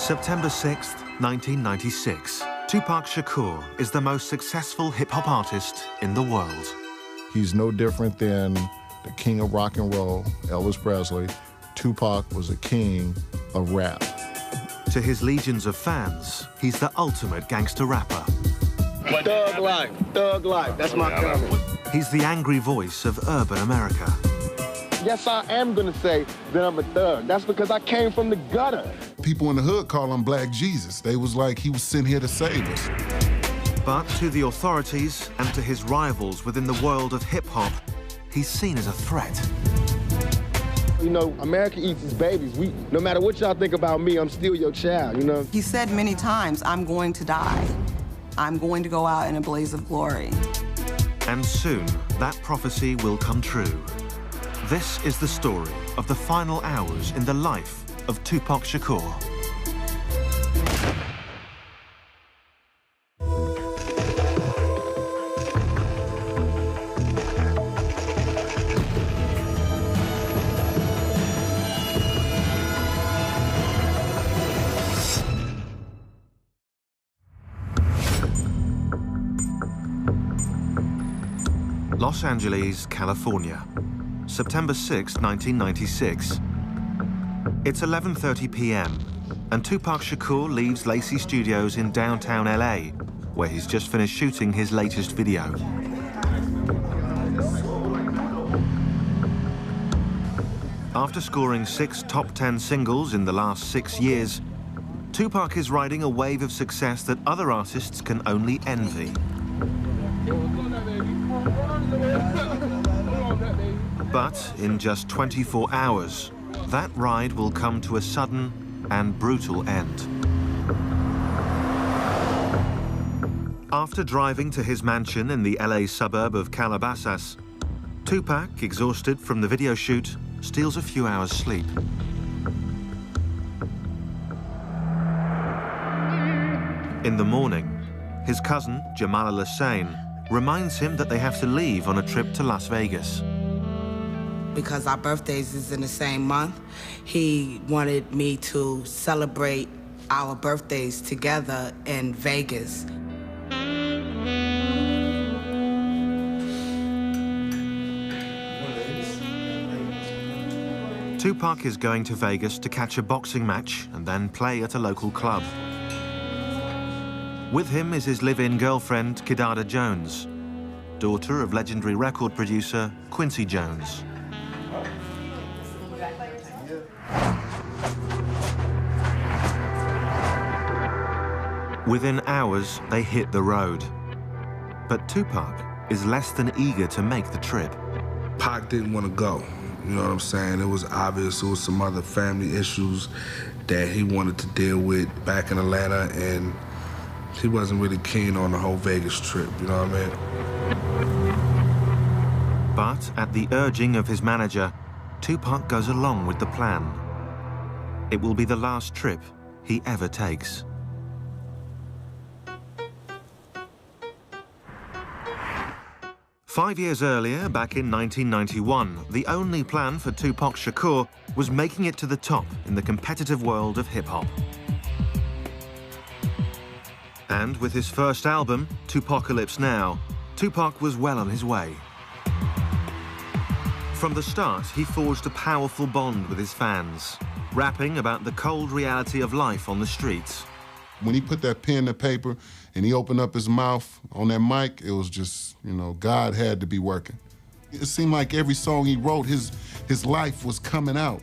September 6th, 1996. Tupac Shakur is the most successful hip-hop artist in the world. He's no different than the king of rock and roll, Elvis Presley. Tupac was a king of rap. To his legions of fans, he's the ultimate gangster rapper. Thug life, that's my comment. He's the angry voice of urban America. Yes, I am gonna say that I'm a thug. That's because I came from the gutter. People in the hood call him Black Jesus. They was like he was sent here to save us. But to the authorities and to his rivals within the world of hip-hop, he's seen as a threat. You know, America eats its babies. No matter what y'all think about me, I'm still your child, you know? He said many times, I'm going to die. I'm going to go out in a blaze of glory. And soon, that prophecy will come true. This is the story of the final hours in the life of Tupac Shakur. Los Angeles, California, September 6, 1996. It's 11:30 p.m. and Tupac Shakur leaves Lacey Studios in downtown LA, where he's just finished shooting his latest video. After scoring 6 top 10 singles in the last 6 years, Tupac is riding a wave of success that other artists can only envy. But in just 24 hours, that ride will come to a sudden and brutal end. After driving to his mansion in the LA suburb of Calabasas, Tupac, exhausted from the video shoot, steals a few hours' sleep. In the morning, his cousin, Jamal al-Hussein, reminds him that they have to leave on a trip to Las Vegas. Because our birthdays is in the same month, he wanted me to celebrate our birthdays together in Vegas. Tupac is going to Vegas to catch a boxing match and then play at a local club. With him is his live-in girlfriend, Kidada Jones, daughter of legendary record producer Quincy Jones. Within hours, they hit the road. But Tupac is less than eager to make the trip. Pac didn't want to go, you know what I'm saying? It was obvious there was some other family issues that he wanted to deal with back in Atlanta, and he wasn't really keen on the whole Vegas trip, you know what I mean? But at the urging of his manager, Tupac goes along with the plan. It will be the last trip he ever takes. Five years earlier, back in 1991, the only plan for Tupac Shakur was making it to the top in the competitive world of hip-hop. And with his first album, Tupacalypse Now, Tupac was well on his way. From the start, he forged a powerful bond with his fans, rapping about the cold reality of life on the streets. When he put that pen to paper and he opened up his mouth on that mic, it was just, you know, God had to be working. It seemed like every song he wrote, his life was coming out.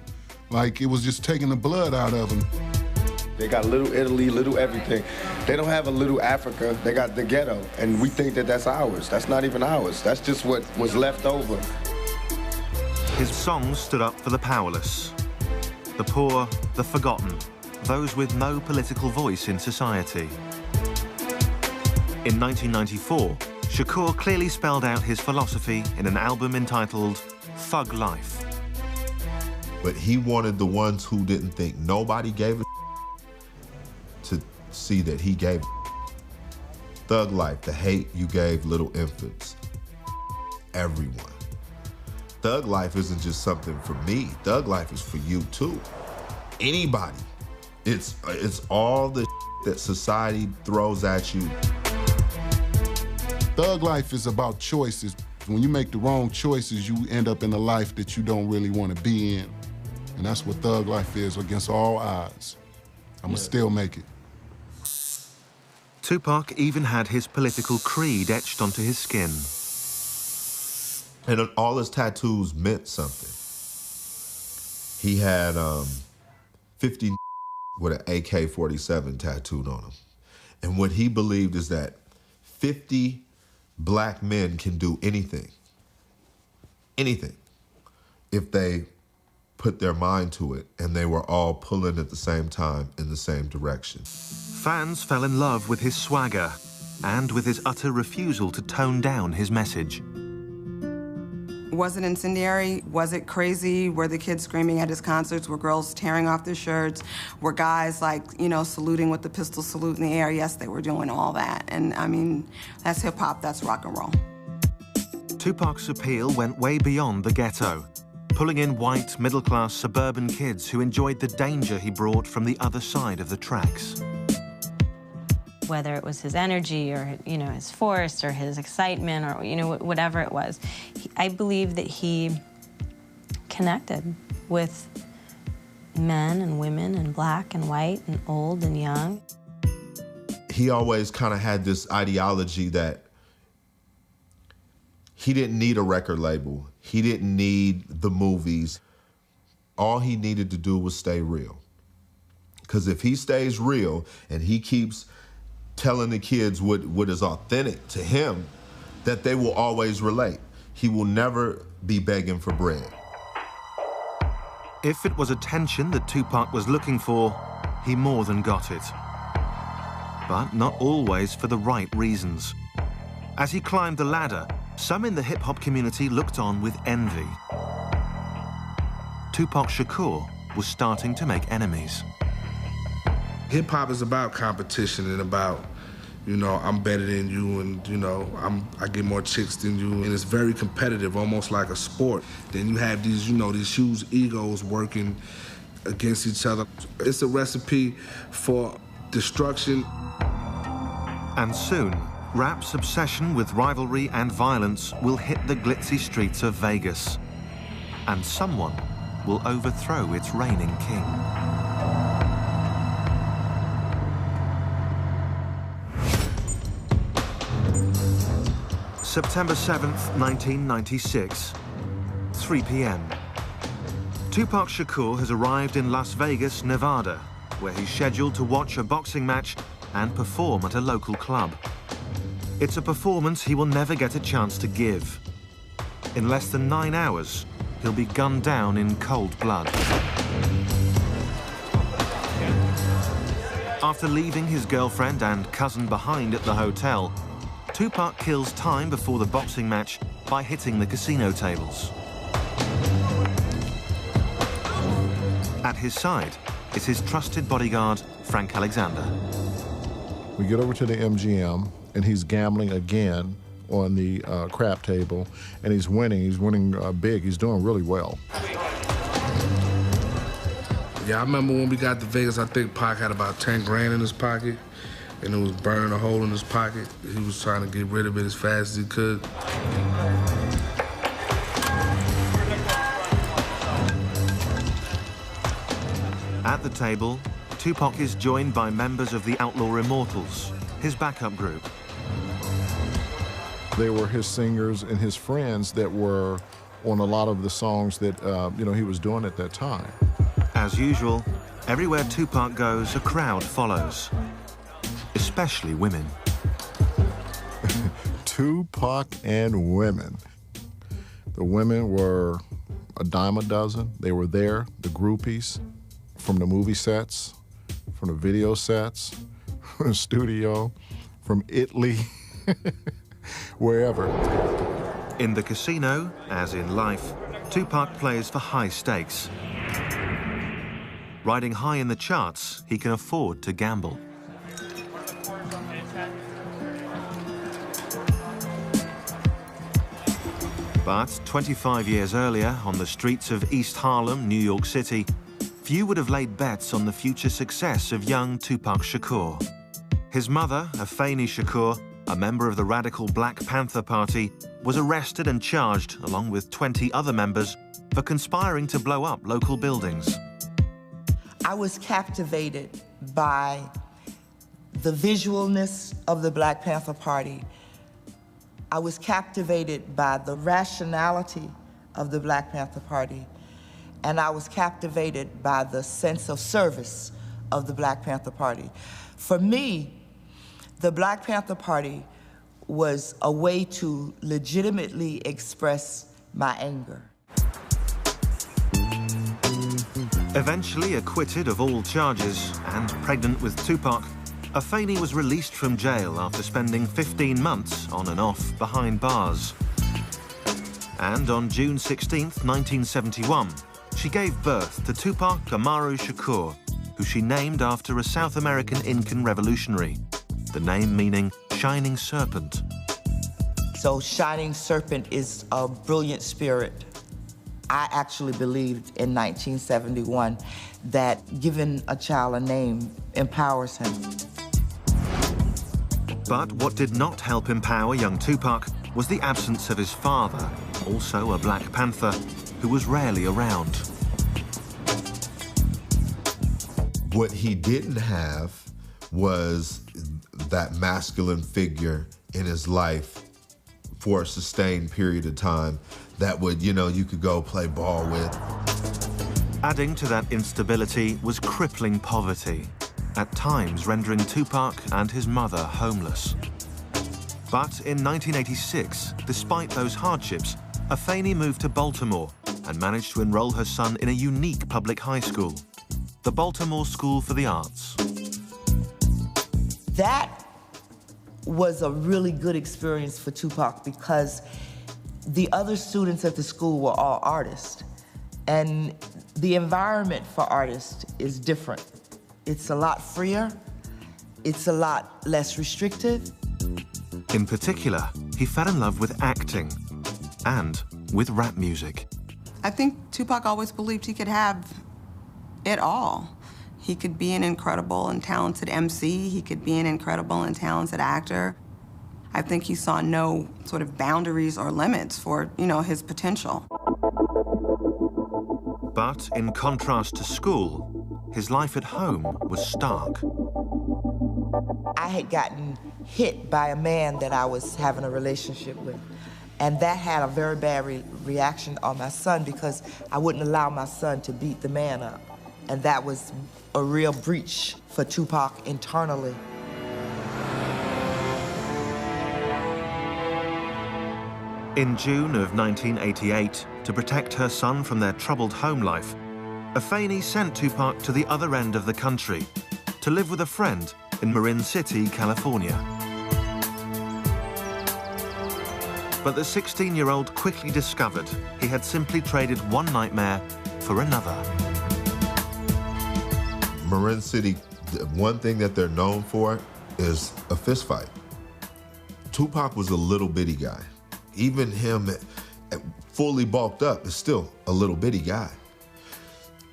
Like it was just taking the blood out of him. They got little Italy, little everything. They don't have a little Africa, they got the ghetto. And we think that that's ours. That's not even ours. That's just what was left over. His songs stood up for the powerless, the poor, the forgotten, those with no political voice in society. In 1994, Shakur clearly spelled out his philosophy in an album entitled Thug Life. But he wanted the ones who didn't think nobody gave a to see that he gave Thug Life, the hate you gave little infants, everyone. Thug Life isn't just something for me. Thug Life is for you too. Anybody It's all the that society throws at you. Thug life is about choices. When you make the wrong choices, you end up in a life that you don't really want to be in. And that's what thug life is, against all odds. I'ma still make it. Tupac even had his political creed etched onto his skin. And all his tattoos meant something. He had 50 with an AK-47 tattooed on him. And what he believed is that 50 black men can do anything, if they put their mind to it, and they were all pulling at the same time in the same direction. Fans fell in love with his swagger and with his utter refusal to tone down his message. Was it incendiary? Was it crazy? Were the kids screaming at his concerts? Were girls tearing off their shirts? Were guys, like, you know, saluting with the pistol salute in the air? Yes, they were doing all that. And, I mean, that's hip-hop, that's rock and roll. Tupac's appeal went way beyond the ghetto, pulling in white, middle-class suburban kids who enjoyed the danger he brought from the other side of the tracks. Whether it was his energy or, you know, his force or his excitement or, you know, whatever it was, I believe that he connected with men and women and black and white and old and young. He always kind of had this ideology that he didn't need a record label. He didn't need the movies. All he needed to do was stay real. Because if he stays real and he keeps telling the kids what is authentic to him, that they will always relate. He will never be begging for bread. If it was attention that Tupac was looking for, he more than got it. But not always for the right reasons. As he climbed the ladder, some in the hip-hop community looked on with envy. Tupac Shakur was starting to make enemies. Hip-hop is about competition and about, you know, I'm better than you and, you know, I get more chicks than you. And it's very competitive, almost like a sport. Then you have these, you know, these huge egos working against each other. It's a recipe for destruction. And soon, rap's obsession with rivalry and violence will hit the glitzy streets of Vegas. And someone will overthrow its reigning king. September 7th, 1996, 3 p.m. Tupac Shakur has arrived in Las Vegas, Nevada, where he's scheduled to watch a boxing match and perform at a local club. It's a performance he will never get a chance to give. In less than 9 hours, he'll be gunned down in cold blood. After leaving his girlfriend and cousin behind at the hotel, Tupac kills time before the boxing match by hitting the casino tables. At his side is his trusted bodyguard, Frank Alexander. We get over to the MGM, and he's gambling again on the crap table, and he's winning. He's winning big. He's doing really well. Yeah, I remember when we got to Vegas, I think Pac had about 10 grand in his pocket, and it was burning a hole in his pocket. He was trying to get rid of it as fast as he could. At the table, Tupac is joined by members of the Outlaw Immortals, his backup group. They were his singers and his friends that were on a lot of the songs that you know, he was doing at that time. As usual, everywhere Tupac goes, a crowd follows, especially women. Tupac and women. The women were a dime a dozen. They were there, the groupies, from the movie sets, from the video sets, from the studio, from Italy, wherever. In the casino, as in life, Tupac plays for high stakes. Riding high in the charts, he can afford to gamble. But 25 years earlier, on the streets of East Harlem, New York City, few would have laid bets on the future success of young Tupac Shakur. His mother, Afeni Shakur, a member of the radical Black Panther Party, was arrested and charged, along with 20 other members, for conspiring to blow up local buildings. I was captivated by the visualness of the Black Panther Party. I was captivated by the rationality of the Black Panther Party. And I was captivated by the sense of service of the Black Panther Party. For me, the Black Panther Party was a way to legitimately express my anger. Eventually acquitted of all charges and pregnant with Tupac, Afeni was released from jail after spending 15 months on and off behind bars. And on June 16th, 1971, she gave birth to Tupac Amaru Shakur, who she named after a South American Incan revolutionary, the name meaning Shining Serpent. So Shining Serpent is a brilliant spirit. I actually believed in 1971 that giving a child a name empowers him. But what did not help empower young Tupac was the absence of his father, also a Black Panther, who was rarely around. What he didn't have was that masculine figure in his life for a sustained period of time that would, you know, you could go play ball with. Adding to that instability was crippling poverty, at times rendering Tupac and his mother homeless. But in 1986, despite those hardships, Afeni moved to Baltimore and managed to enroll her son in a unique public high school, the Baltimore School for the Arts. That was a really good experience for Tupac because the other students at the school were all artists. And the environment for artists is different. It's a lot freer. It's a lot less restrictive. In particular, he fell in love with acting and with rap music. I think Tupac always believed he could have it all. He could be an incredible and talented MC. He could be an incredible and talented actor. I think he saw no sort of boundaries or limits for, his potential. But in contrast to school, his life at home was stark. I had gotten hit by a man that I was having a relationship with. And that had a very bad reaction on my son because I wouldn't allow my son to beat the man up. And that was a real breach for Tupac internally. In June of 1988, to protect her son from their troubled home life, Afeni sent Tupac to the other end of the country to live with a friend in Marin City, California. But the 16-year-old quickly discovered he had simply traded one nightmare for another. Marin City, one thing that they're known for is a fist fight. Tupac was a little bitty guy. Even him, fully bulked up, is still a little bitty guy,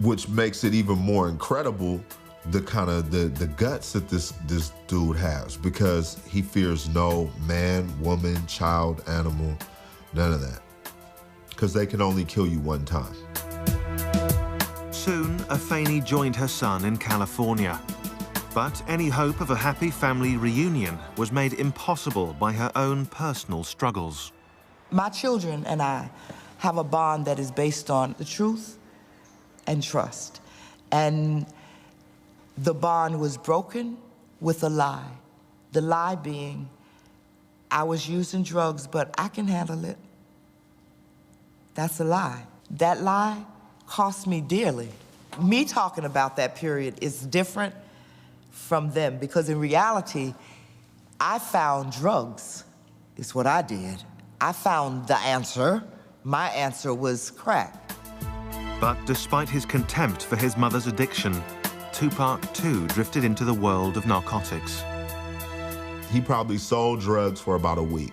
which makes it even more incredible the kind of the guts that this dude has, because he fears no man, woman, child, animal, none of that, because they can only kill you one time. Soon, Afeni joined her son in California. But any hope of a happy family reunion was made impossible by her own personal struggles. My children and I have a bond that is based on the truth and trust. And the bond was broken with a lie. The lie being, I was using drugs, but I can handle it. That's a lie. That lie cost me dearly. Me talking about that period is different from them because in reality, I found drugs, is what I did. I found the answer. My answer was crack. But despite his contempt for his mother's addiction, Tupac too drifted into the world of narcotics. He probably sold drugs for about a week.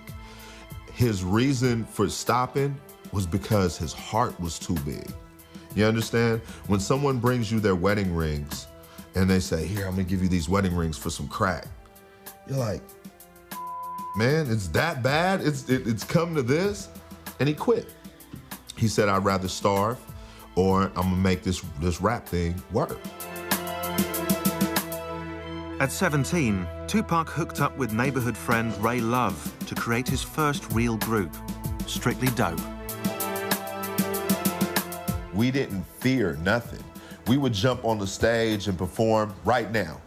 His reason for stopping was because his heart was too big. You understand? When someone brings you their wedding rings and they say, here, I'm gonna give you these wedding rings for some crack. You're like, man, it's that bad? It's come to this? And he quit. He said, I'd rather starve or I'm gonna make this rap thing work. At 17, Tupac hooked up with neighborhood friend Ray Love to create his first real group, Strictly Dope. We didn't fear nothing. We would jump on the stage and perform right now.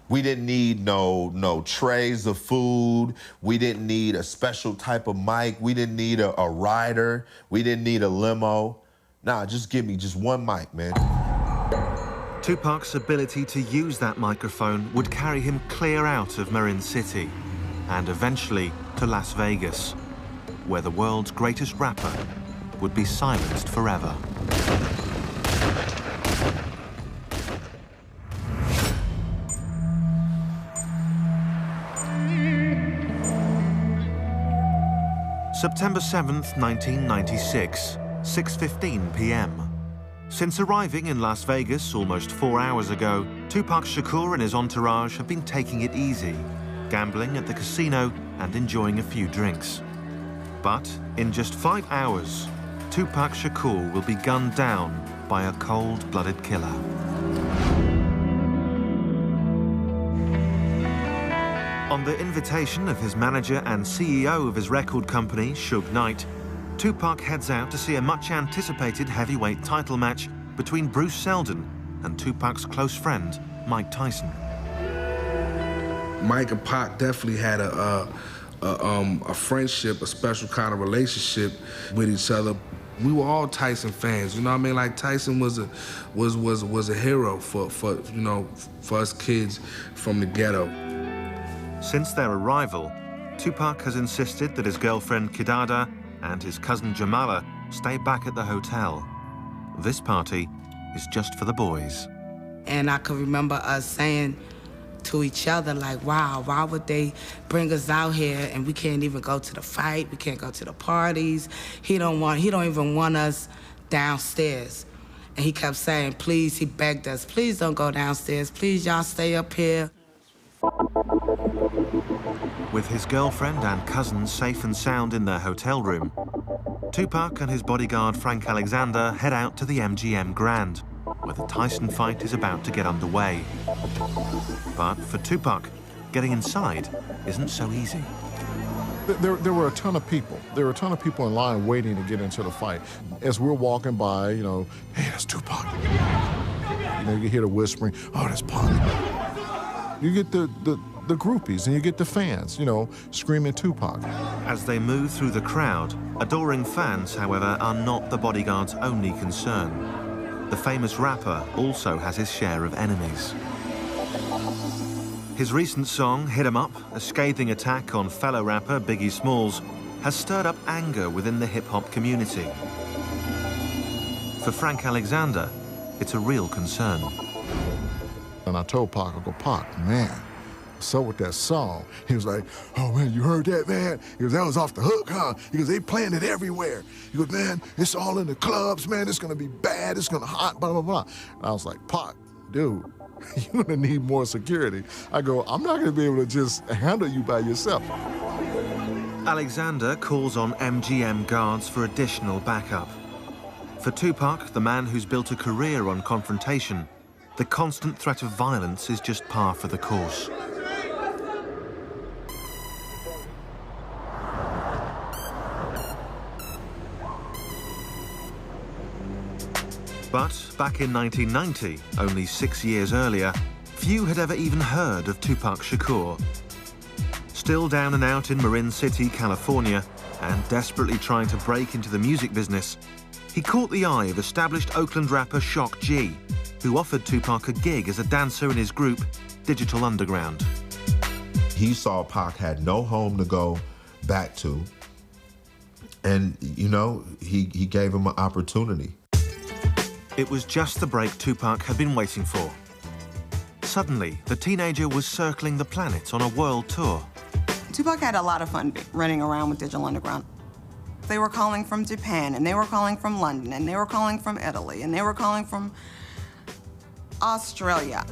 We didn't need no trays of food. We didn't need a special type of mic. We didn't need a rider. We didn't need a limo. Nah, just give me just one mic, man. Tupac's ability to use that microphone would carry him clear out of Marin City and eventually to Las Vegas, where the world's greatest rapper would be silenced forever. September 7th, 1996, 6:15 p.m. Since arriving in Las Vegas almost 4 hours ago, Tupac Shakur and his entourage have been taking it easy, gambling at the casino and enjoying a few drinks. But in just 5 hours, Tupac Shakur will be gunned down by a cold-blooded killer. On the invitation of his manager and CEO of his record company, Suge Knight, Tupac heads out to see a much-anticipated heavyweight title match between Bruce Seldon and Tupac's close friend, Mike Tyson. Mike and Pac definitely had a friendship, a special kind of relationship with each other. We were all Tyson fans, you know what I mean? Like Tyson was a hero for us kids from the ghetto. Since their arrival, Tupac has insisted that his girlfriend Kidada and his cousin Jamala stay back at the hotel. This party is just for the boys. And I can remember us saying to each other, like, wow, why would they bring us out here and we can't even go to the fight, we can't go to the parties. He don't even want us downstairs. And he kept saying, please, he begged us, please don't go downstairs, please y'all stay up here. With his girlfriend and cousin safe and sound in their hotel room, Tupac and his bodyguard Frank Alexander head out to the MGM Grand, where the Tyson fight is about to get underway. But for Tupac, getting inside isn't so easy. There were a ton of people. There were a ton of people in line waiting to get into the fight. As we're walking by, you know, hey, that's Tupac. You know, you hear the whispering, oh, that's Pac. You get the groupies and you get the fans, you know, screaming Tupac. As they move through the crowd, adoring fans, however, are not the bodyguard's only concern. The famous rapper also has his share of enemies. His recent song, Hit 'Em Up, a scathing attack on fellow rapper Biggie Smalls, has stirred up anger within the hip-hop community. For Frank Alexander, it's a real concern. And I told Pac, I go, Pac, man, so with that song, he was like, oh man, you heard that, man? He goes, that was off the hook, huh? He goes, they playing it everywhere. He goes, man, it's all in the clubs, man, it's gonna be bad, it's gonna hot, blah, blah, blah. And I was like, Pac, dude, you're gonna need more security. I go, I'm not gonna be able to just handle you by yourself. Alexander calls on MGM guards for additional backup. For Tupac, the man who's built a career on confrontation, the constant threat of violence is just par for the course. But back in 1990, only 6 years earlier, few had ever even heard of Tupac Shakur. Still down and out in Marin City, California, and desperately trying to break into the music business, he caught the eye of established Oakland rapper Shock G, who offered Tupac a gig as a dancer in his group, Digital Underground. He saw Pac had no home to go back to, and, you know, he gave him an opportunity. It was just the break Tupac had been waiting for. Suddenly, the teenager was circling the planet on a world tour. Tupac had a lot of fun running around with Digital Underground. They were calling from Japan, and they were calling from London, and they were calling from Italy, and they were calling from Australia.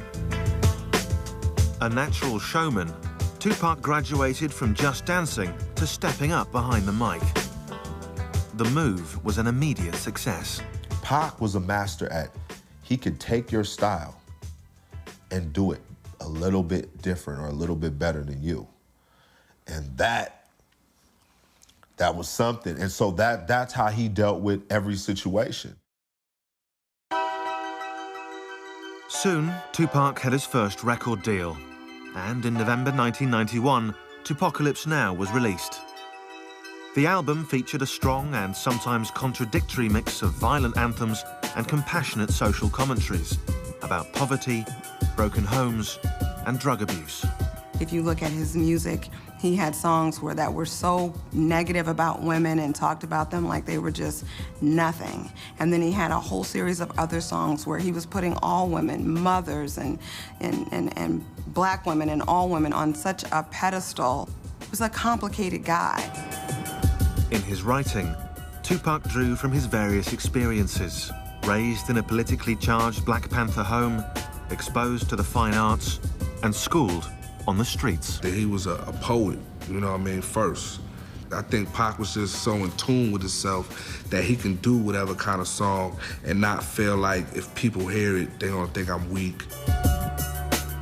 A natural showman, Tupac graduated from just dancing to stepping up behind the mic. The move was an immediate success. Pac was a master at, he could take your style and do it a little bit different or a little bit better than you. And that was something. And so that's how he dealt with every situation. Soon, Tupac had his first record deal. And in November 1991, Tupacalypse Now was released. The album featured a strong and sometimes contradictory mix of violent anthems and compassionate social commentaries about poverty, broken homes, and drug abuse. If you look at his music, he had songs that were so negative about women and talked about them like they were just nothing. And then he had a whole series of other songs where he was putting all women, mothers and black women and all women on such a pedestal. He was a complicated guy. In his writing, Tupac drew from his various experiences. Raised in a politically charged Black Panther home, exposed to the fine arts, and schooled on the streets. He was a poet, you know what I mean, first. I think Pac was just so in tune with himself that he can do whatever kind of song and not feel like if people hear it, they're gonna think I'm weak.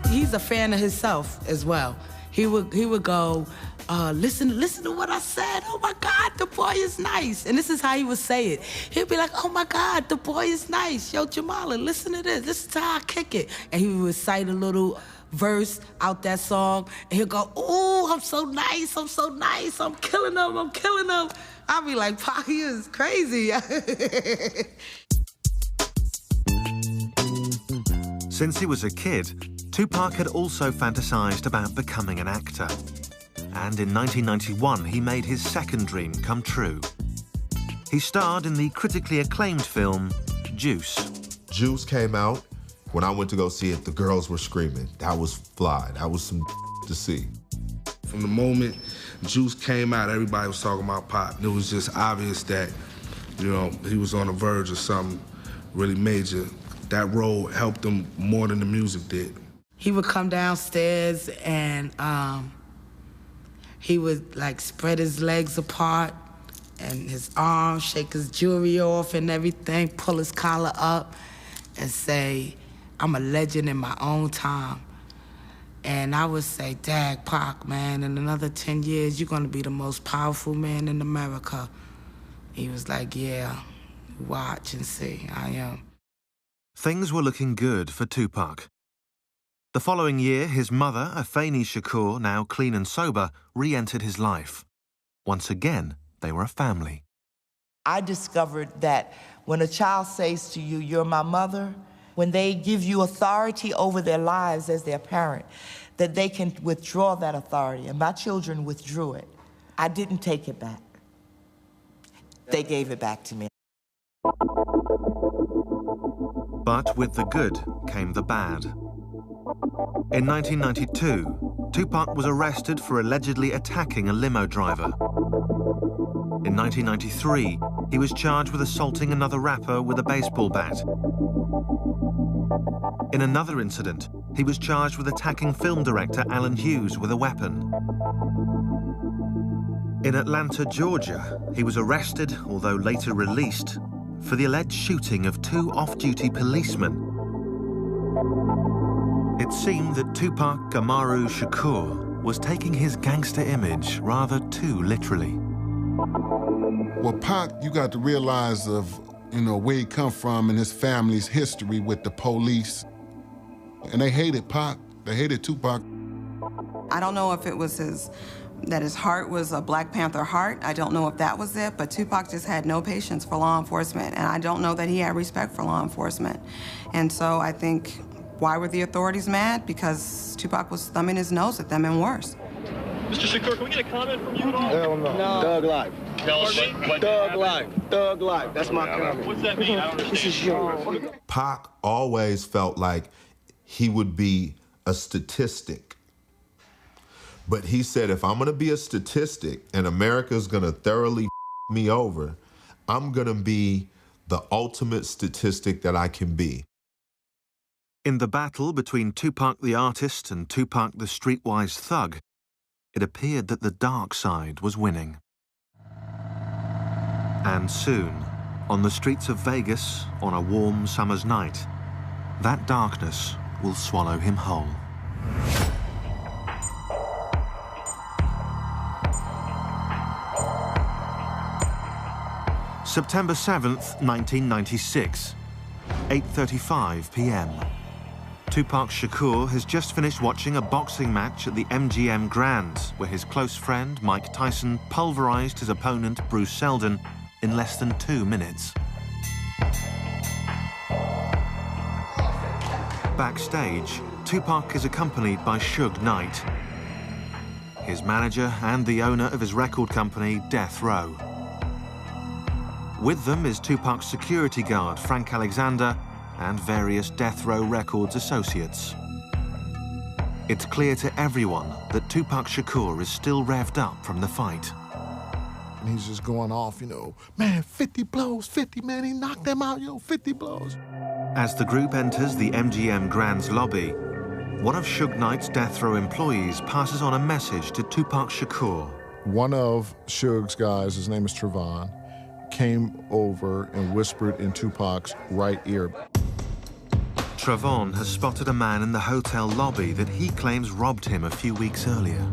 He's a fan of himself as well. He would go, listen to what I said. Oh my God, the boy is nice. And this is how he would say it. He'd be like, oh my God, the boy is nice. Yo, Jamala, listen to this. This is how I kick it. And he would recite a little verse out that song, and he'll go, ooh, I'm so nice, I'm so nice, I'm killing them, I'm killing them. I'll be like, Pac, he is crazy. Since he was a kid, Tupac had also fantasized about becoming an actor. And in 1991, he made his second dream come true. He starred in the critically acclaimed film, Juice. Juice came out. When I went to go see it, the girls were screaming. That was fly. That was some to see. From the moment Juice came out, everybody was talking about Pac. It was just obvious that, you know, he was on the verge of something really major. That role helped him more than the music did. He would come downstairs and he would like spread his legs apart and his arms, shake his jewelry off and everything, pull his collar up and say, I'm a legend in my own time. And I would say, Dag, Pac, man, in another 10 years, you're gonna be the most powerful man in America. He was like, yeah, watch and see, I am. Things were looking good for Tupac. The following year, his mother, Afeni Shakur, now clean and sober, re-entered his life. Once again, they were a family. I discovered that when a child says to you, you're my mother, when they give you authority over their lives as their parent, that they can withdraw that authority. And my children withdrew it. I didn't take it back. They gave it back to me. But with the good came the bad. In 1992, Tupac was arrested for allegedly attacking a limo driver. In 1993, he was charged with assaulting another rapper with a baseball bat. In another incident, he was charged with attacking film director Alan Hughes with a weapon. In Atlanta, Georgia, he was arrested, although later released, for the alleged shooting of 2 off-duty policemen. It seemed that Tupac Amaru Shakur was taking his gangster image rather too literally. Well, Pac, you got to realize of, you know, where he come from and his family's history with the police. And they hated Pac. They hated Tupac. I don't know if it was that his heart was a Black Panther heart. I don't know if that was it, but Tupac just had no patience for law enforcement, and I don't know that he had respect for law enforcement. And so I think, why were the authorities mad? Because Tupac was thumbing his nose at them and worse. Mr. Shakur, can we get a comment from you at all? Hell no. Thug life. Thug life. Thug life. That's my comment. What's that mean? I don't understand. This is yours. Pac always felt like he would be a statistic. But he said, if I'm gonna be a statistic and America's gonna thoroughly me over, I'm gonna be the ultimate statistic that I can be. In the battle between Tupac the artist and Tupac the streetwise thug, it appeared that the dark side was winning. And soon, on the streets of Vegas, on a warm summer's night, that darkness will swallow him whole. September 7th, 1996, 8:35 p.m. Tupac Shakur has just finished watching a boxing match at the MGM Grand, where his close friend Mike Tyson pulverized his opponent Bruce Seldon in less than 2 minutes. Backstage, Tupac is accompanied by Suge Knight, his manager and the owner of his record company, Death Row. With them is Tupac's security guard, Frank Alexander, and various Death Row Records associates. It's clear to everyone that Tupac Shakur is still revved up from the fight. And he's just going off, you know, man, 50 blows, 50, man, he knocked them out, yo, 50 blows. As the group enters the MGM Grand's lobby, one of Suge Knight's Death Row employees passes on a message to Tupac Shakur. One of Suge's guys, his name is Trevon, came over and whispered in Tupac's right ear. Trevon has spotted a man in the hotel lobby that he claims robbed him a few weeks earlier.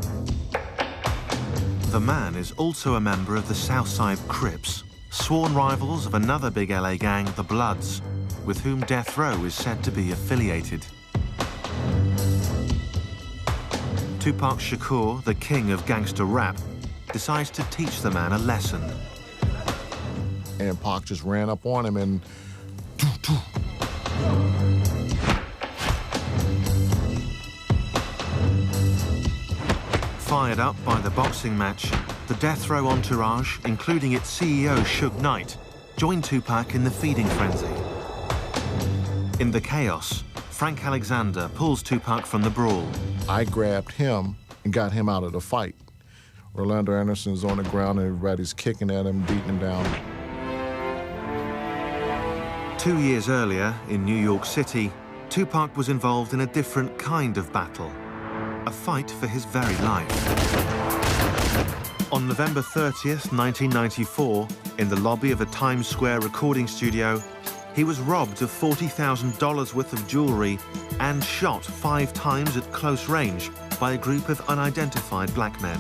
The man is also a member of the Southside Crips, sworn rivals of another big LA gang, the Bloods, with whom Death Row is said to be affiliated. Tupac Shakur, the king of gangster rap, decides to teach the man a lesson. And Pac just ran up on him and... Fired up by the boxing match, the Death Row entourage, including its CEO, Suge Knight, joined Tupac in the feeding frenzy. In the chaos, Frank Alexander pulls Tupac from the brawl. I grabbed him and got him out of the fight. Orlando Anderson's on the ground and everybody's kicking at him, beating him down. 2 years earlier, in New York City, Tupac was involved in a different kind of battle, a fight for his very life. On November 30th, 1994, in the lobby of a Times Square recording studio, he was robbed of $40,000 worth of jewelry and shot 5 times at close range by a group of unidentified black men.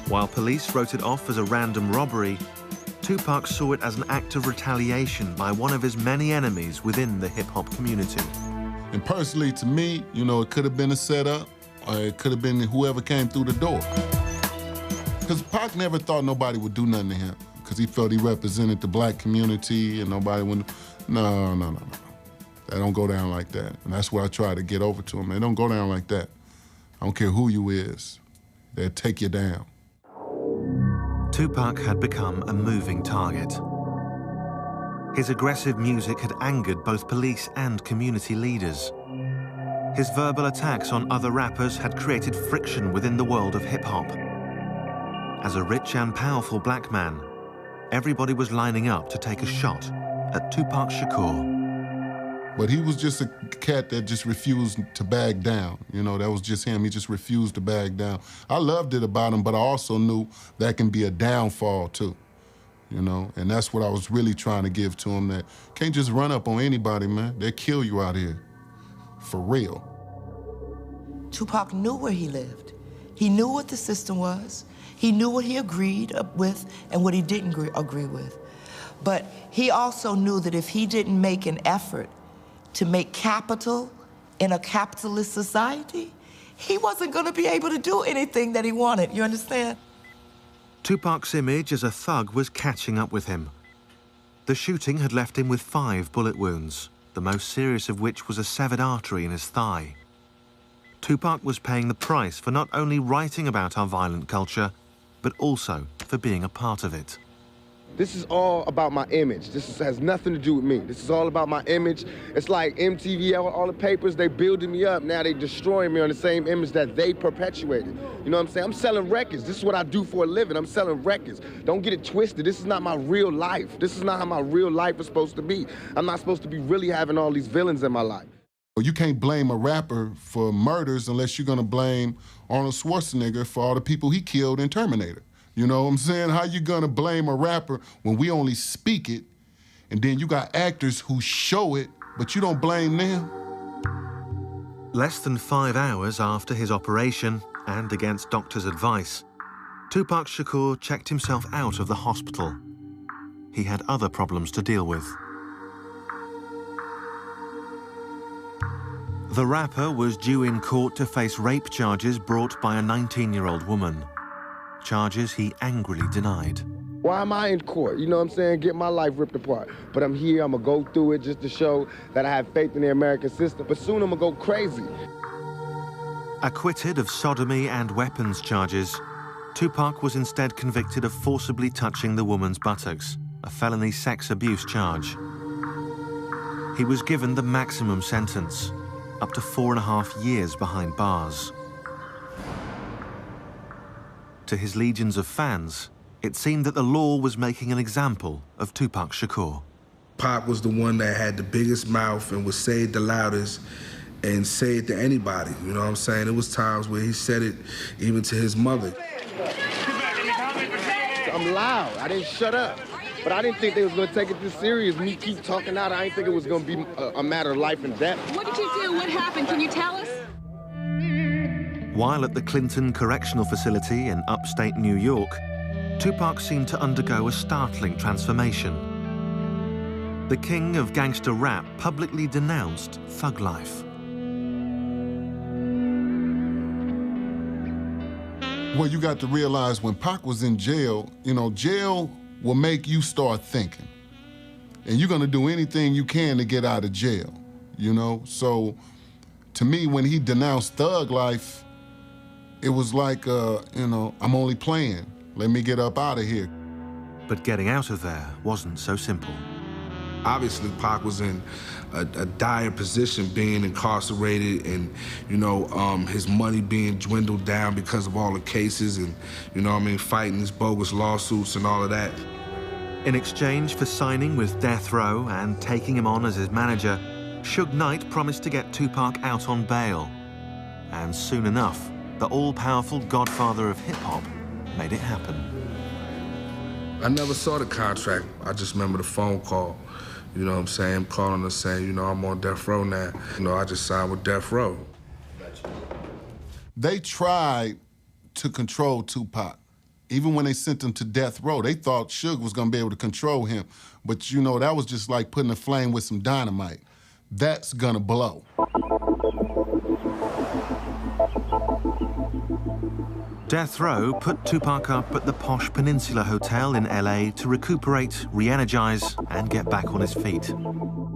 While police wrote it off as a random robbery, Tupac saw it as an act of retaliation by one of his many enemies within the hip-hop community. And personally, to me, you know, it could have been a setup, or it could have been whoever came through the door. Because Pac never thought nobody would do nothing to him, because he felt he represented the black community and nobody would... No. That don't go down like that. And that's what I try to get over to him. They don't go down like that. I don't care who you is. They'll take you down. Tupac had become a moving target. His aggressive music had angered both police and community leaders. His verbal attacks on other rappers had created friction within the world of hip-hop. As a rich and powerful black man, everybody was lining up to take a shot at Tupac Shakur. But he was just a cat that just refused to back down. You know, that was just him. He just refused to back down. I loved it about him, but I also knew that can be a downfall too, you know? And that's what I was really trying to give to him, that can't just run up on anybody, man. They'll kill you out here, for real. Tupac knew where he lived. He knew what the system was. He knew what he agreed with and what he didn't agree with. But he also knew that if he didn't make an effort to make capital in a capitalist society, he wasn't going to be able to do anything that he wanted, you understand? Tupac's image as a thug was catching up with him. The shooting had left him with 5 bullet wounds, the most serious of which was a severed artery in his thigh. Tupac was paying the price for not only writing about our violent culture, but also for being a part of it. This is all about my image. Has nothing to do with me. This is all about my image. It's like MTV, all the papers, they building me up. Now they destroying me on the same image that they perpetuated. You know what I'm saying? I'm selling records. This is what I do for a living. I'm selling records. Don't get it twisted. This is not my real life. This is not how my real life is supposed to be. I'm not supposed to be really having all these villains in my life. You can't blame a rapper for murders unless you're gonna blame Arnold Schwarzenegger for all the people he killed in Terminator. You know what I'm saying? How you gonna blame a rapper when we only speak it, and then you got actors who show it, but you don't blame them? Less than 5 hours after his operation, and against doctors' advice, Tupac Shakur checked himself out of the hospital. He had other problems to deal with. The rapper was due in court to face rape charges brought by a 19-year-old woman. Charges he angrily denied. Why am I in court? You know what I'm saying? Get my life ripped apart. But I'm here, I'm gonna go through it just to show that I have faith in the American system. But soon I'm gonna go crazy. Acquitted of sodomy and weapons charges, Tupac was instead convicted of forcibly touching the woman's buttocks, a felony sex abuse charge. He was given the maximum sentence, up to 4.5 years behind bars. To his legions of fans, it seemed that the law was making an example of Tupac Shakur. Pac was the one that had the biggest mouth and would say it the loudest and say it to anybody, you know what I'm saying? It was times where he said it even to his mother. I'm loud, I didn't shut up. But I didn't think they was gonna take it this serious. Me keep talking out, I didn't think it was gonna be a matter of life and death. What did you do? What happened? Can you tell us? While at the Clinton Correctional Facility in upstate New York, Tupac seemed to undergo a startling transformation. The king of gangster rap publicly denounced thug life. Well, you got to realize when Pac was in jail, you know, jail will make you start thinking. And you're gonna do anything you can to get out of jail, you know? So, to me, when he denounced thug life, it was like, you know, I'm only playing. Let me get up out of here. But getting out of there wasn't so simple. Obviously, Pac was in a dire position, being incarcerated and, you know, his money being dwindled down because of all the cases and, you know what I mean, fighting these bogus lawsuits and all of that. In exchange for signing with Death Row and taking him on as his manager, Suge Knight promised to get Tupac out on bail. And soon enough, the all-powerful godfather of hip-hop made it happen. I never saw the contract. I just remember the phone call. You know what I'm saying? Calling us saying, you know, I'm on death row now. You know, I just signed with Death Row. They tried to control Tupac. Even when they sent him to death row, they thought Suge was gonna be able to control him. But you know, that was just like putting a flame with some dynamite. That's gonna blow. Death Row put Tupac up at the posh Peninsula Hotel in LA to recuperate, re-energize, and get back on his feet.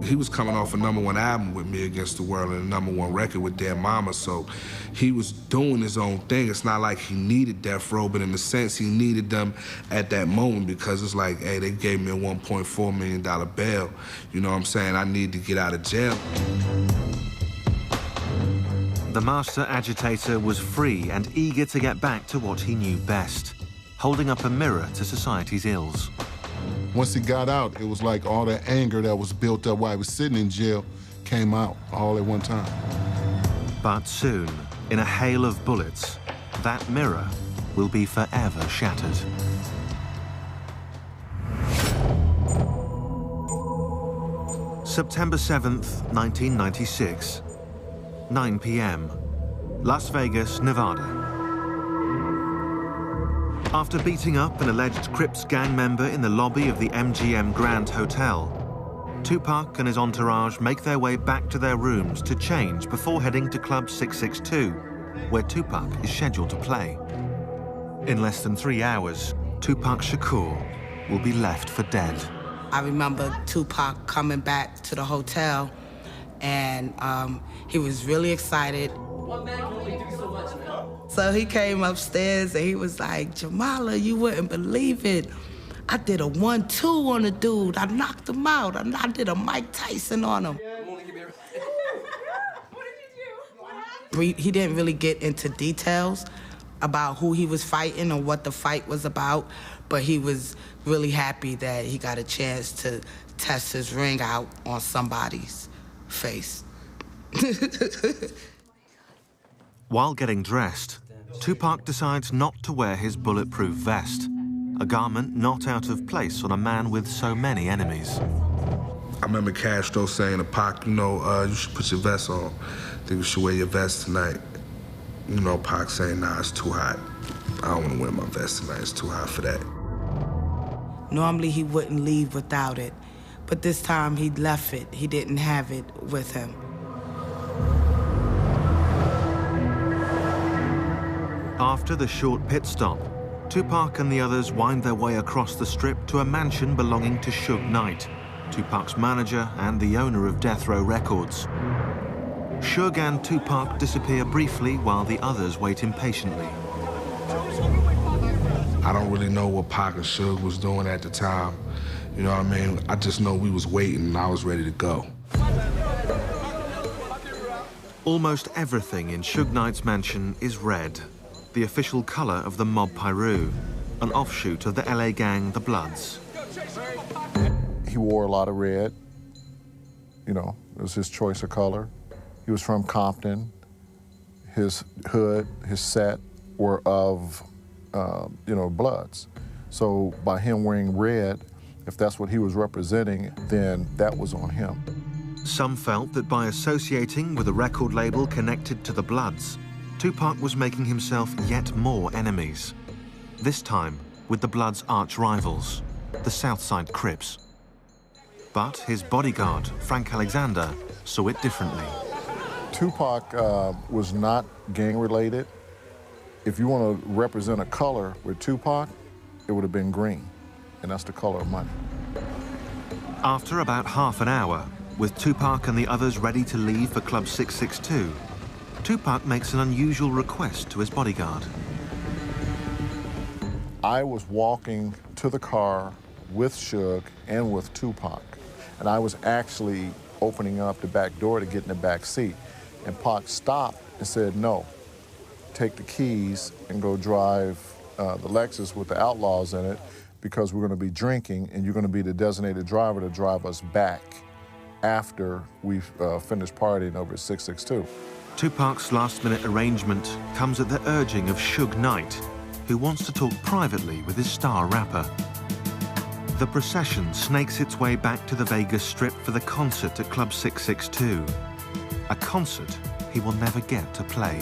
He was coming off a #1 album with Me Against the World and a #1 record with Dead Mama, so he was doing his own thing. It's not like he needed Death Row, but in a sense, he needed them at that moment because it's like, hey, they gave me a $1.4 million bail. You know what I'm saying? I need to get out of jail. The master agitator was free and eager to get back to what he knew best, holding up a mirror to society's ills. Once he got out, it was like all that anger that was built up while he was sitting in jail came out all at one time. But soon, in a hail of bullets, that mirror will be forever shattered. September 7th, 1996. 9 p.m., Las Vegas, Nevada. After beating up an alleged Crips gang member in the lobby of the MGM Grand Hotel, Tupac and his entourage make their way back to their rooms to change before heading to Club 662, where Tupac is scheduled to play. In less than 3 hours, Tupac Shakur will be left for dead. I remember Tupac coming back to the hotel, and he was really excited. So he came upstairs and he was like, Jamala, you wouldn't believe it. I did a 1-2 on a dude. I knocked him out. I did a Mike Tyson on him. He didn't really get into details about who he was fighting or what the fight was about, but he was really happy that he got a chance to test his ring out on somebody's face. While getting dressed, Tupac decides not to wear his bulletproof vest, a garment not out of place on a man with so many enemies. I remember Castro saying to Pac, you know, you should put your vest on. I think you should wear your vest tonight. You know, Pac saying, nah, it's too hot. I don't want to wear my vest tonight. It's too hot for that. Normally, he wouldn't leave without it, but this time he left it. He didn't have it with him. After the short pit stop, Tupac and the others wind their way across the strip to a mansion belonging to Suge Knight, Tupac's manager and the owner of Death Row Records. Suge and Tupac disappear briefly while the others wait impatiently. I don't really know what Pac and Suge was doing at the time. You know what I mean? I just know we was waiting and I was ready to go. Almost everything in Suge Knight's mansion is red, the official color of the Mob Piru, an offshoot of the LA gang, the Bloods. He wore a lot of red. You know, it was his choice of color. He was from Compton. His hood, his set were of, you know, Bloods. So by him wearing red, if that's what he was representing, then that was on him. Some felt that by associating with a record label connected to the Bloods, Tupac was making himself yet more enemies. This time with the Bloods' arch rivals, the Southside Crips. But his bodyguard, Frank Alexander, saw it differently. Tupac was not gang-related. If you want to represent a color with Tupac, it would have been green, and that's the color of money. After about half an hour, with Tupac and the others ready to leave for Club 662, Tupac makes an unusual request to his bodyguard. I was walking to the car with Suge and with Tupac, and I was actually opening up the back door to get in the back seat. And Pac stopped and said, no, take the keys and go drive the Lexus with the Outlaws in it, because we're going to be drinking and you're going to be the designated driver to drive us back after we've finished partying over at 662. Tupac's last-minute arrangement comes at the urging of Suge Knight, who wants to talk privately with his star rapper. The procession snakes its way back to the Vegas Strip for the concert at Club 662, a concert he will never get to play.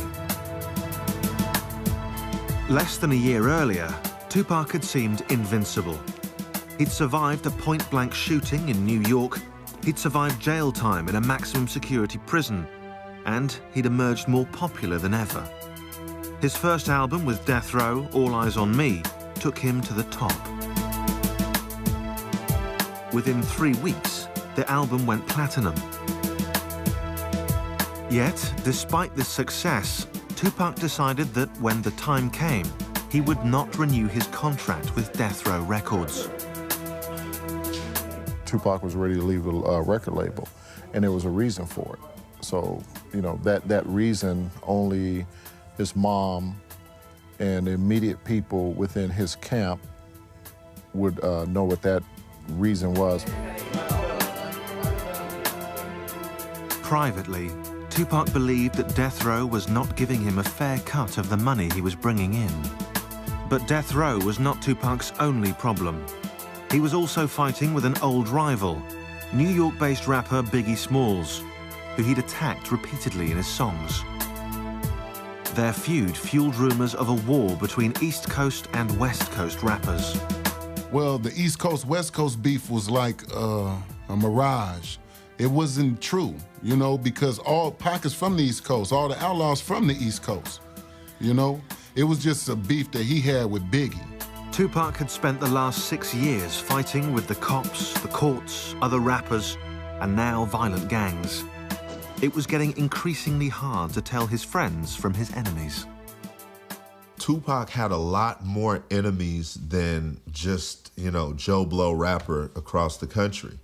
Less than a year earlier, Tupac had seemed invincible. He'd survived a point-blank shooting in New York, he'd survived jail time in a maximum security prison, and he'd emerged more popular than ever. His first album with Death Row, All Eyes on Me, took him to the top. Within 3 weeks, the album went platinum. Yet, despite this success, Tupac decided that when the time came, he would not renew his contract with Death Row Records. Tupac was ready to leave the record label, and there was a reason for it. So, you know, that reason only his mom and the immediate people within his camp would know what that reason was. Privately, Tupac believed that Death Row was not giving him a fair cut of the money he was bringing in. But Death Row was not Tupac's only problem. He was also fighting with an old rival, New York-based rapper Biggie Smalls, who he'd attacked repeatedly in his songs. Their feud fueled rumors of a war between East Coast and West Coast rappers. Well, the East Coast-West Coast beef was like a mirage. It wasn't true, you know, because all Pac is from the East Coast, all the Outlaws from the East Coast, you know? It was just a beef that he had with Biggie. Tupac had spent the last 6 years fighting with the cops, the courts, other rappers, and now violent gangs. It was getting increasingly hard to tell his friends from his enemies. Tupac had a lot more enemies than just, you know, Joe Blow rapper across the country.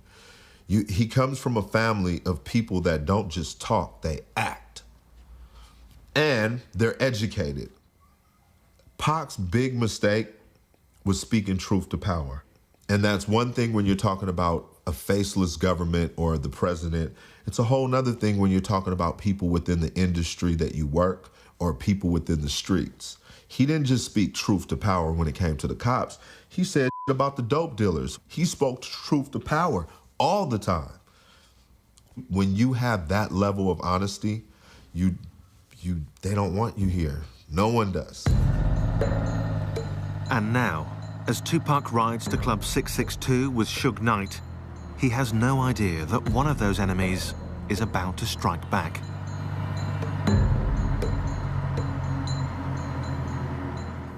He comes from a family of people that don't just talk, they act. And they're educated. Pac's big mistake was speaking truth to power. And that's one thing when you're talking about a faceless government or the president. It's a whole nother thing when you're talking about people within the industry that you work or people within the streets. He didn't just speak truth to power when it came to the cops. He said about the dope dealers. He spoke truth to power all the time. When you have that level of honesty, they don't want you here. No one does. And now, as Tupac rides to Club 662 with Suge Knight, he has no idea that one of those enemies is about to strike back.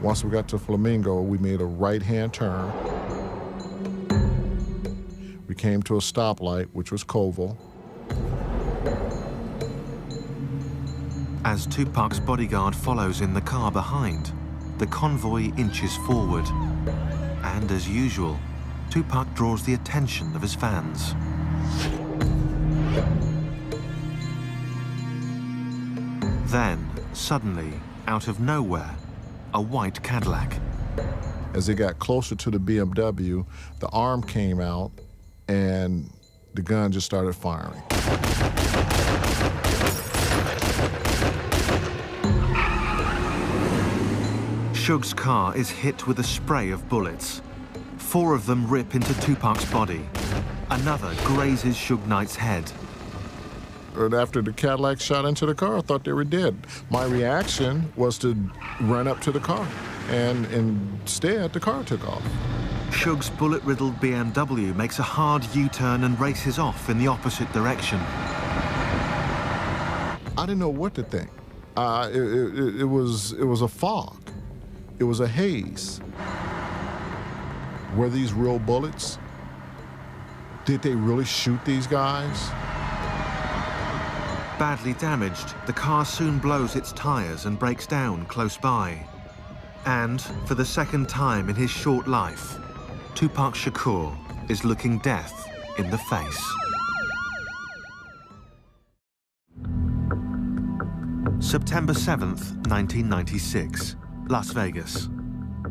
Once we got to Flamingo, we made a right-hand turn. We came to a stoplight, which was Koval. As Tupac's bodyguard follows in the car behind, the convoy inches forward. And as usual, Tupac draws the attention of his fans. Then, suddenly, out of nowhere, a white Cadillac. As they got closer to the BMW, the arm came out and the gun just started firing. Suge's car is hit with a spray of bullets. 4 of them rip into Tupac's body. Another grazes Suge Knight's head. And after the Cadillac shot into the car, I thought they were dead. My reaction was to run up to the car, and instead, the car took off. Suge's bullet-riddled BMW makes a hard U-turn and races off in the opposite direction. I didn't know what to think. It was a fog. It was a haze. Were these real bullets? Did they really shoot these guys? Badly damaged, the car soon blows its tires and breaks down close by. And, for the second time in his short life, Tupac Shakur is looking death in the face. September 7th, 1996, Las Vegas.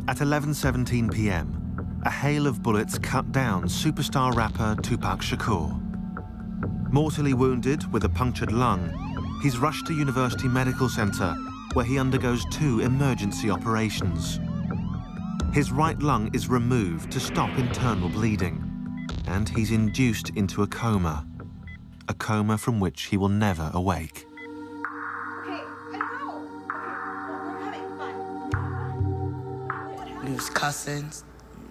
At 11:17 p.m., a hail of bullets cut down superstar rapper Tupac Shakur. Mortally wounded with a punctured lung, he's rushed to University Medical Center, where he undergoes 2 emergency operations. His right lung is removed to stop internal bleeding, and he's induced into a coma from which he will never awake. He was cussing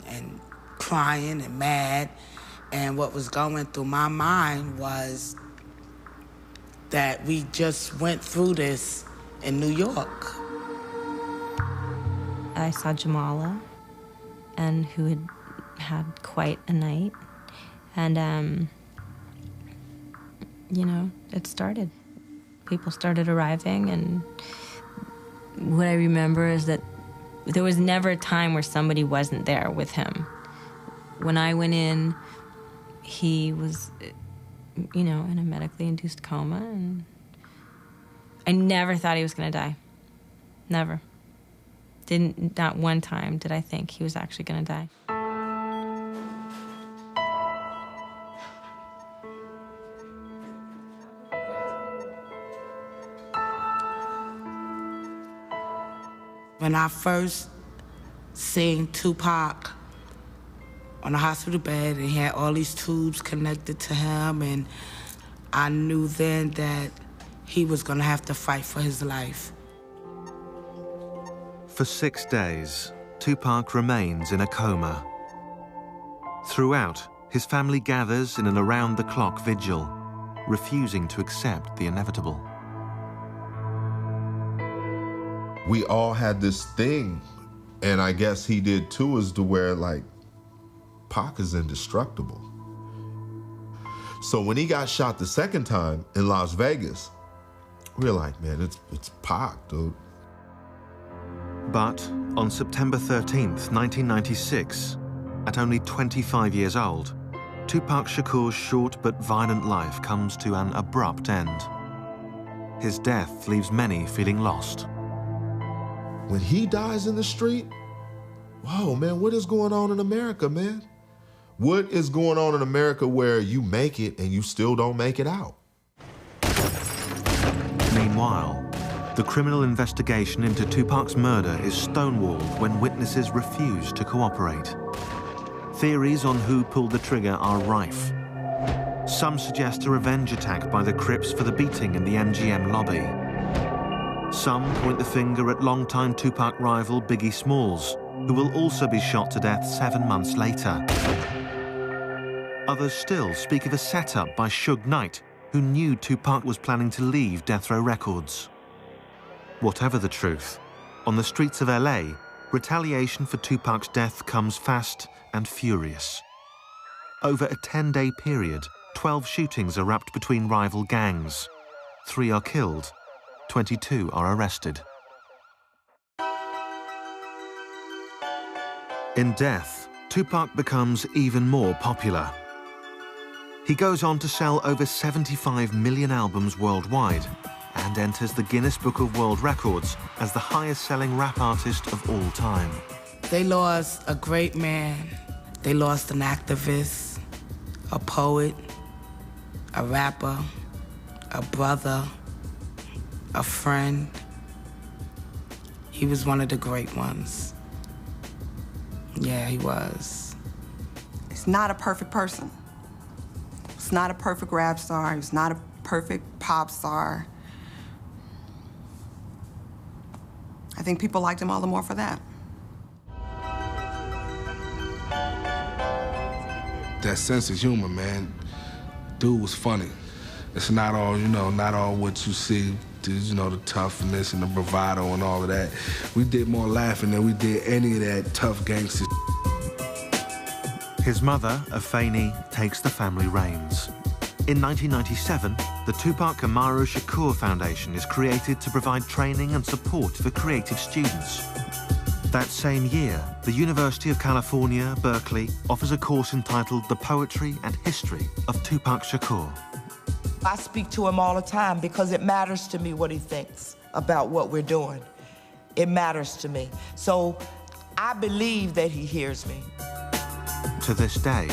and crying and mad. And what was going through my mind was that we just went through this in New York. I saw Jamala, and who had had quite a night. And, you know, it started. People started arriving, and what I remember is that there was never a time where somebody wasn't there with him. When I went in, he was, you know, in a medically induced coma, and I never thought he was gonna die. Never. Not one time did I think he was actually gonna die. When I first seen Tupac on a hospital bed, and he had all these tubes connected to him, and I knew then that he was gonna have to fight for his life. For 6 days, Tupac remains in a coma. Throughout, his family gathers in an around-the-clock vigil, refusing to accept the inevitable. We all had this thing, and I guess he did too, is to where, like, Pac is indestructible. So when he got shot the second time in Las Vegas, we were like, man, it's Pac, dude. But on September 13th, 1996, at only 25 years old, Tupac Shakur's short but violent life comes to an abrupt end. His death leaves many feeling lost. When he dies in the street, whoa, man, what is going on in America, man? What is going on in America where you make it and you still don't make it out? Meanwhile, the criminal investigation into Tupac's murder is stonewalled when witnesses refuse to cooperate. Theories on who pulled the trigger are rife. Some suggest a revenge attack by the Crips for the beating in the MGM lobby. Some point the finger at longtime Tupac rival Biggie Smalls, who will also be shot to death 7 months later. Others still speak of a setup by Suge Knight, who knew Tupac was planning to leave Death Row Records. Whatever the truth, on the streets of LA, retaliation for Tupac's death comes fast and furious. Over a 10-day period, 12 shootings erupt between rival gangs. 3 are killed, 22 are arrested. In death, Tupac becomes even more popular. He goes on to sell over 75 million albums worldwide and enters the Guinness Book of World Records as the highest-selling rap artist of all time. They lost a great man. They lost an activist, a poet, a rapper, a brother, a friend. He was one of the great ones. Yeah, he was. He's not a perfect person. He's not a perfect rap star. He's not a perfect pop star. I think people liked him all the more for that. That sense of humor, man. Dude was funny. It's not all, not all what you see, the toughness and the bravado and all of that. We did more laughing than we did any of that tough gangster. His mother, Afeni, takes the family reins. In 1997, the Tupac Amaru Shakur Foundation is created to provide training and support for creative students. That same year, the University of California, Berkeley, offers a course entitled The Poetry and History of Tupac Shakur. I speak to him all the time because it matters to me what he thinks about what we're doing. It matters to me. So I believe that he hears me. To this day,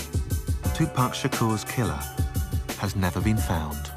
Tupac Shakur's killer has never been found.